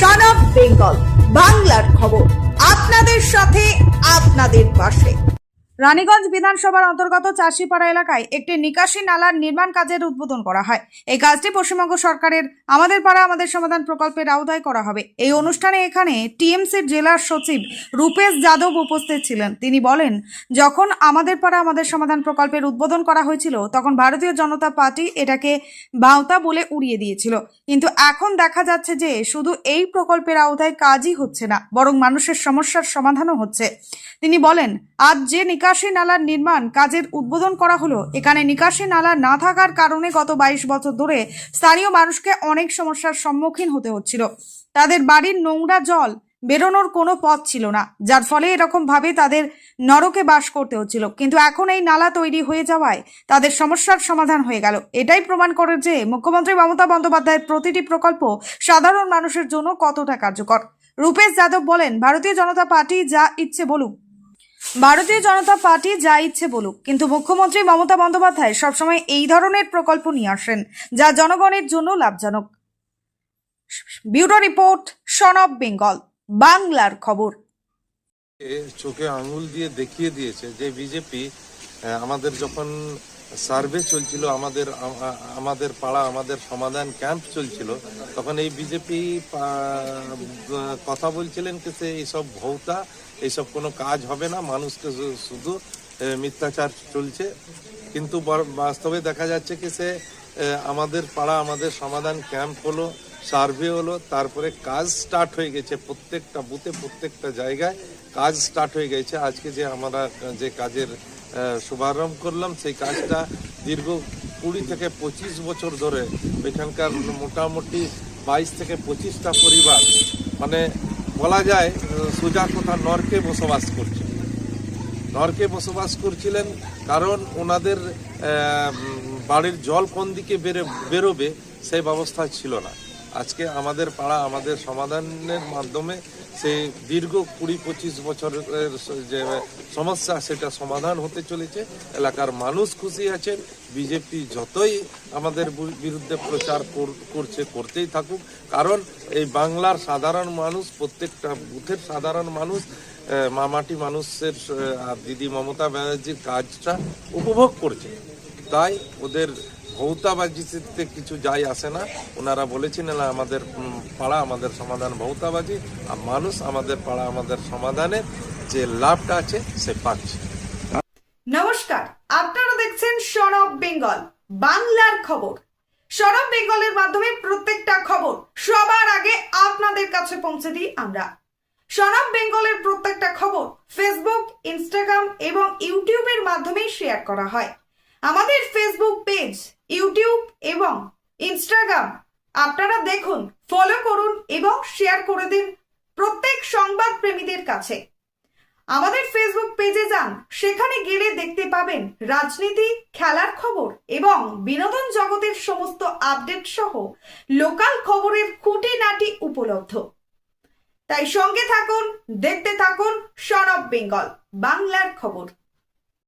Son of Bengal বাংলার খবর, আপনাদের সাথে আপনাদের পাশে। রানীগঞ্জ বিধানসভার অন্তর্গত চাষিপাড়া এলাকায় একটি নিকাশি নালার নির্মাণ কাজের উদ্বোধন করা হয়। এই কাজটি পশ্চিমবঙ্গ সরকারের আমাদের পাড়া আমাদের সমাধান প্রকল্পের আওতায় করা হবে। এই অনুষ্ঠানে এখানে টিএমসির জেলার সচিব রূপেশ যাদব উপস্থিত ছিলেন। তিনি বলেন, যখন আমাদের পাড়া আমাদের সমাধান প্রকল্পের উদ্বোধন করা হয়েছিল তখন ভারতীয় জনতা পার্টি এটাকে বাউতা বলে উড়িয়ে দিয়েছিল, কিন্তু এখন দেখা যাচ্ছে যে শুধু এই প্রকল্পের আওতায় কাজই হচ্ছে না, বরং মানুষের সমস্যার সমাধানও হচ্ছে। তিনি বলেন, আজ যে নিকাশি নালার নির্মাণ কাজের উদ্বোধন করা হলো, এখানে নিকাশি নালা না থাকার কারণে গত 22 বছর ধরে স্থানীয় মানুষকে অনেক সমস্যার সম্মুখীন হতে হচ্ছিল। তাদের বাড়ির নোংরা জল বেরোনোর কোনো পথ ছিল না, যার ফলে এরকম ভাবে তাদের নরকে বাস করতে হচ্ছিল। কিন্তু এখন এই নালা তৈরি হয়ে যাওয়ায় তাদের সমস্যার সমাধান হয়ে গেল। এটাই প্রমাণ করে যে মুখ্যমন্ত্রী মমতা বন্দ্যোপাধ্যায়ের প্রতিটি প্রকল্প সাধারণ মানুষের জন্য কতটা কার্যকর। রূপেশ যাদব বলেন, ভারতীয় জনতা পার্টি যা ইচ্ছে বলুক, কিন্তু মুখ্যমন্ত্রী মমতা বন্দ্যোপাধ্যায় সবসময় এই ধরনের প্রকল্প নিয়ে আসেন যা জনগণের জন্য লাভজনক। Bureau report, son of Bengal বাংলার খবর। চোখে আঙুল দিয়ে দেখিয়ে দিয়েছে যে বিজেপি আমাদের যখন সার্ভে চলছিল, আমাদের পাড়া আমাদের সমাধান ক্যাম্প চলছিল, তখন এই বিজেপি কথা বলছিলেন যে এইসব ভৌতা, এইসব কোনো কাজ হবে না, মানুষকে শুধু মিথ্যাচার চলছে। কিন্তু বাস্তবে দেখা যাচ্ছে কি সে আমাদের পাড়া আমাদের সমাধান ক্যাম্প হলো, সার্ভে হলো, তারপরে কাজ স্টার্ট হয়ে গেছে। প্রত্যেকটা বুথে প্রত্যেকটা জায়গায় কাজ স্টার্ট হয়ে গেছে। আজকে যে আমরা যে কাজের শুভারম্ভ করলাম, সেই কাজটা দীর্ঘ 20 থেকে 25 বছর ধরে এখানকার মোটামুটি 22 থেকে 25টা পরিবার, মানে বলা যায় সোজা কথা নরকে বসবাস করছিলেন। কারণ ওনাদের বাড়ির জল কোন দিকে বেরোবে সেই ব্যবস্থা ছিল না। আজকে আমাদের পাড়া আমাদের সমাধানের মাধ্যমে সেই দীর্ঘ 20-25 বছরের যে সমস্যা সেটা সমাধান হতে চলেছে। এলাকার মানুষ খুশি আছেন। বিজেপি যতই আমাদের বিরুদ্ধে প্রচার করতেই থাকুক, কারণ এই বাংলার সাধারণ মানুষ, প্রত্যেকটা বুথের সাধারণ মানুষ, মামাটি মানুষের দিদি মমতা ব্যানার্জির কাজটা উপভোগ করছে। তাই ওদের ভৌতাবাজিতে কিছু যায় আসে না। ওনারা বলেছেন না আমাদের পাড়া আমাদের সমাধান ভৌতাবাজি, আর মানুষ আমাদের পাড়া আমাদের সমাধানের যে লাভটা আছে সে পাচ্ছে। নমস্কার, আপনারা দেখছেন সন অফ বেঙ্গল বাংলার খবর। সন অফ বেঙ্গলের মাধ্যমে প্রত্যেকটা খবর সবার আগে আপনাদের কাছে পৌঁছে দিই আমরা। সন অফ বেঙ্গলের প্রত্যেকটা খবর ফেসবুক, ইনস্টাগ্রাম এবং ইউটিউবের মাধ্যমে শেয়ার করা হয়। আমাদের ফেসবুক পেজ, ইউটিউব এবং ইনস্টাগ্রাম আপনারা দেখুন, ফলো করুন এবং শেয়ার করে দিন প্রত্যেক সংবাদ প্রেমীদের কাছে। আমাদের ফেসবুক পেজে যান, সেখানে গেলে দেখতে পাবেন রাজনীতি, খেলার খবর এবং বিনোদন জগতের সমস্ত আপডেট সহ লোকাল খবরের খুঁটিনাটি উপলব্ধ। তাই সঙ্গে থাকুন, দেখতে থাকুন সন অফ বেঙ্গল বাংলার খবর।